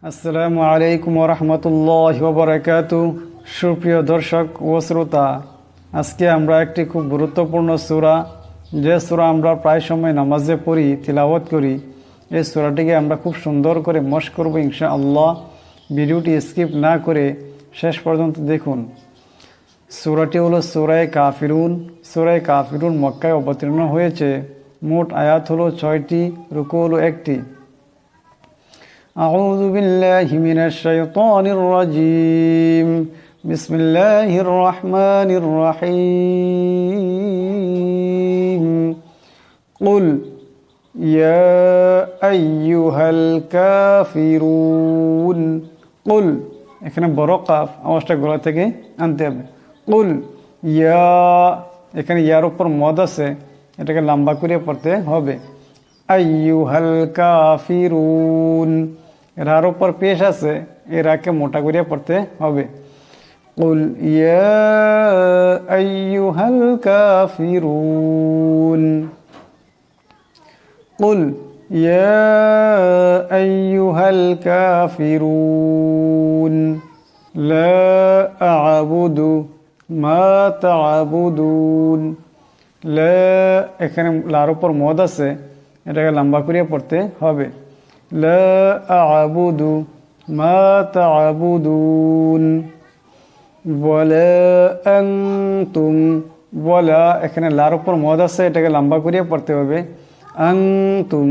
আসসালামু আলাইকুম ওয়া রাহমাতুল্লাহি ওয়া বারাকাতুহু। সুপ্রিয় দর্শক ও শ্রোতা, আজকে আমরা একটি খুব গুরুত্বপূর্ণ সূরা, যে সূরা আমরা প্রায় সময় নামাজে পড়ি, তিলাওয়াত করি, এই সূরাটিকে আমরা খুব সুন্দর করে মশক করব ইনশাআল্লাহ। ভিডিওটি স্কিপ না করে শেষ পর্যন্ত দেখুন। সূরাটি হলো সূরা কাফিরুন। সূরা কাফিরুন মক্কায় অবতীর্ণ হয়েছে। মোট আয়াত হলো 6টি, রুকু হলো 1টি। أعوذ بالله من الشيطان الرجيم بسم الله الرحمن الرحيم قل يا أيها الكافرون قل এখানে বড় কাফ আওয়াজটা গলা থেকে আনতে হবে। কুল ইয়া, এখানে ইয়ার উপর মদ আছে, এটাকে লম্বা করে পড়তে হবে। আইয়ুহাল কাফিরুন, এর উপর পেশ আছে, এরাকে মোটা করে পড়তে হবে। কুল ইয়া আইয়ুহাল কাফিরুন, কুল ইয়া আইয়ুহাল কাফিরুন লা আ'বুদু মা তা'বুদুন। লা, এখানে লার উপর মদ আছে, এটাকে লম্বা করে পড়তে হবে। লা আ'বুদু মা তা'বুদুন ওয়ালা আনতুম, ওয়ালা, এখানে লার উপর মদ আছে, এটাকে লম্বা করে পড়তে হবে। আনতুম,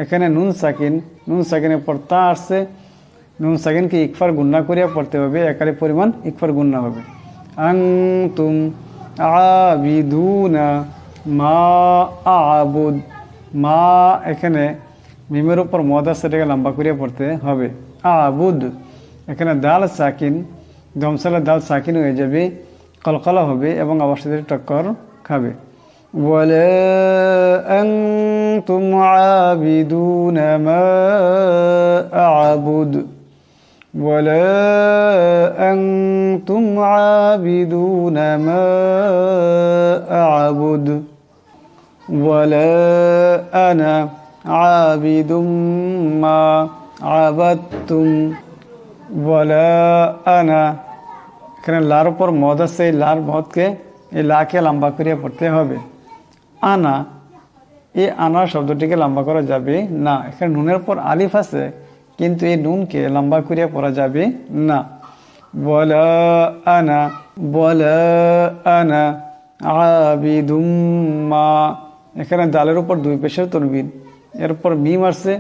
এখানে নুন সাকিন, নুন সাকিনের পর তা আসছে, নুন সাকিনকে ইকফার গুন্না করে পড়তে হবে, একালি পরিমাণ ইকফার গুন্না হবে। আনতুম আবিদুনা মা আ'বুদ, মা, এখানে মিমের উপর মদ আছে, এটাকে লম্বা করে পড়তে হবে। আবুদ, এখানে দাল সাকিন, দমসালা দাল সাকিন হয়ে যাবে, কলকলা হবে এবং আবার সাথে টক্কর খাবে। ওয়ালা আনতুম আবিদুনা মা আ'বুদ ওয়ালা আনতুম আবিদুনা মা আ'বুদ ওয়ালা আনা আবিদুম মা আবাদতুম ওয়ালা আনা, এখানে লার উপর মদ আছে, এই লার মদকে, এই লাকে লম্বা করে পড়তে হবে। আনা, এই আনা শব্দটিকে লম্বা করা যাবে না, এখানে নুনের পর আলিফ আছে, কিন্তু এই নুনকে লম্বা করে পড়া যাবে না। ওয়ালা আনা, ওয়ালা আনা আবিদুম মা, এখানে দালের উপর দুই পেশের তনবিন, এরপর মিম আসছে,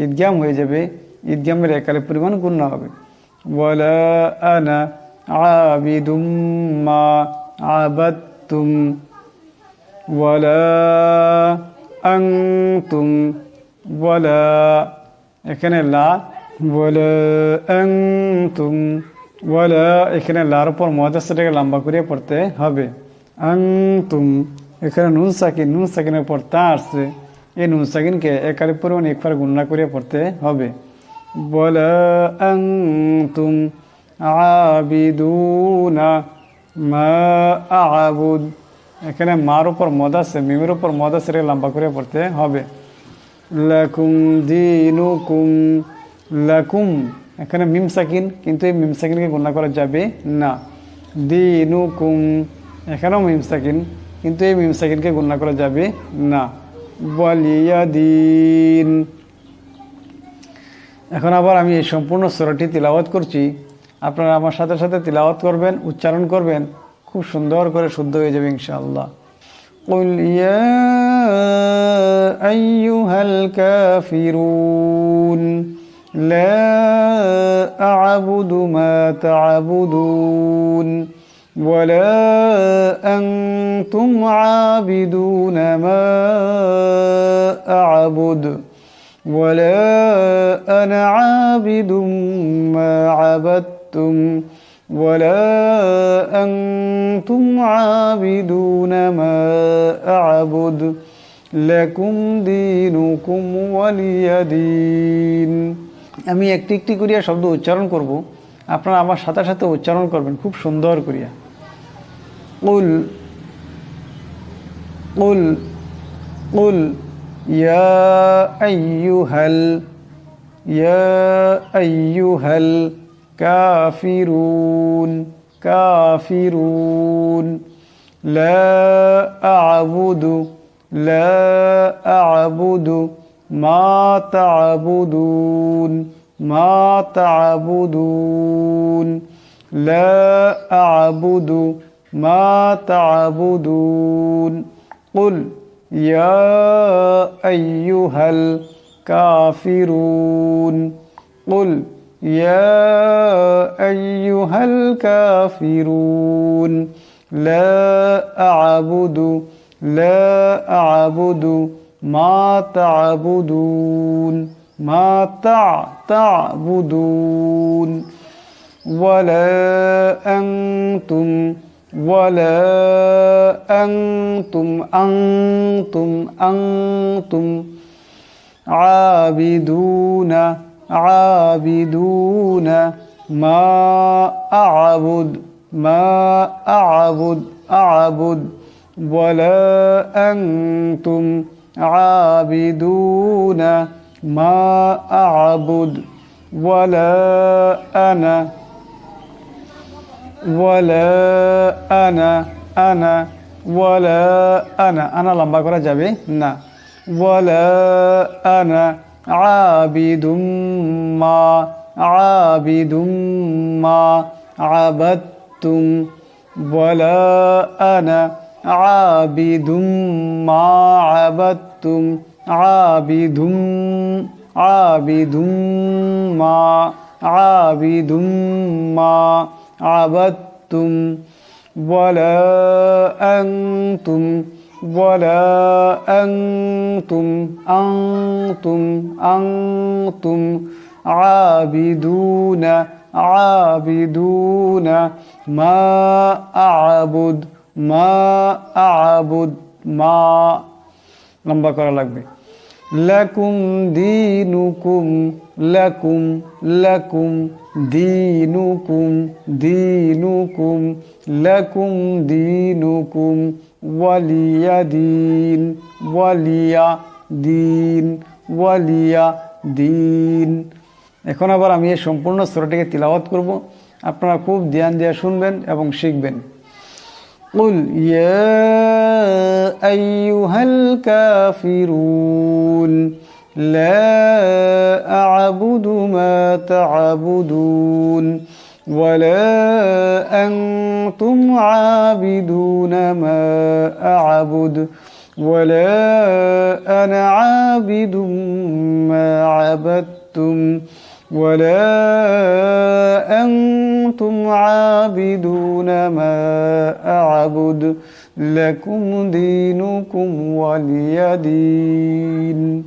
ঈদগাম হয়ে যাবে, ঈদগামের একালে পরিমাণ গুণনা হবে। ওয়ালা আনা আবিদুম মা আবাদতুম ওয়ালা আনতুম ওয়ালা, এখানে লা, ওয়ালা আনতুম ওয়ালা, এখানে লার উপর মদ আছে, এটাকে লম্বা করে পড়তে হবে। আনতুম, এখানে নুন সাকিন, নুন সাকিনের পর তা আসছে, এই নুন সাকিনকে একালি পরিমাণ একবার গুণনা করে পড়তে হবে। ওয়ালা আনতুম আবিদুনা মা আ'বুদ, এখানে মার উপর মদ আছে, মিমের উপর মদ আছে, এটাকে লম্বা করে পড়তে হবে। লাকুম দীনুকুম, লাকুম, এখানে মিম সাকিন, কিন্তু এই মিম সাকিনকে গুণনা করা যাবে না। দীনুকুম, এখানেও মিম সাকিন, কিন্তু এই মিম সাকিনকে গুণনা করা যাবে না। ওয়ালিয়াদিন, এখন আবার আমি এই সম্পূর্ণ সূরাটি তিলাওয়াত করছি, আপনারা আমার সাথে সাথে তিলাওয়াত করবেন, উচ্চারণ করবেন, খুব সুন্দর করে শুদ্ধ হয়ে যাবে ইনশাআল্লাহ। কুল ইয়া আইয়ুহাল কাফিরুন লা আ'বুদু মা তা'বুদুন ওয়ালা আনতুম আবিদুনা মা আ'বুদ ওয়ালা আনা আবিদুম মা আবাদতুম ওয়ালা আনতুম আবিদুনা মা আ'বুদ লাকুম দীনুকুম ওয়ালিয়াদিন। আমি একটি একটি করিয়া শব্দ উচ্চারণ করব, আপনারা আমার সাথে সাথে উচ্চারণ করবেন খুব সুন্দর করিয়া। কুল কুল কুল ইয়া আইয়ুহাল يا أيها الكافرون كافرون لا أعبد ما تعبدون ما تعبدون لا أعبد ما تعبدون قل يا أيها الكافرون قل يا أيها الكافرون لا أعبد ما تعبدون ما تعبدون ولا أنتم عابدون ما أعبد ولا أنتم عابدون ما أعبد ولا أنا লম্বা করা যাবে না ولا أنا عابد ما عبدتم ولا أنا عابد ما عبدتم عابد ما عبدتم ولا أنتم عابدون ما أعبد ما লম্বা করা লাগবে لكم دينكم ولي دين এখন আবার আমি এই সম্পূর্ণ সূরাটিকে তিলাওয়াত করব আপনারা খুব ধ্যান দিয়ে শুনবেন এবং শিখবেন قل يا أيها الكافرون لا أعبد ما تعبدون ولا أنتم عابدون ما أعبد ولا أنا عابد ما عبدتم ولا أنتم عابدون ما أعبد لكم دينكم ولي دين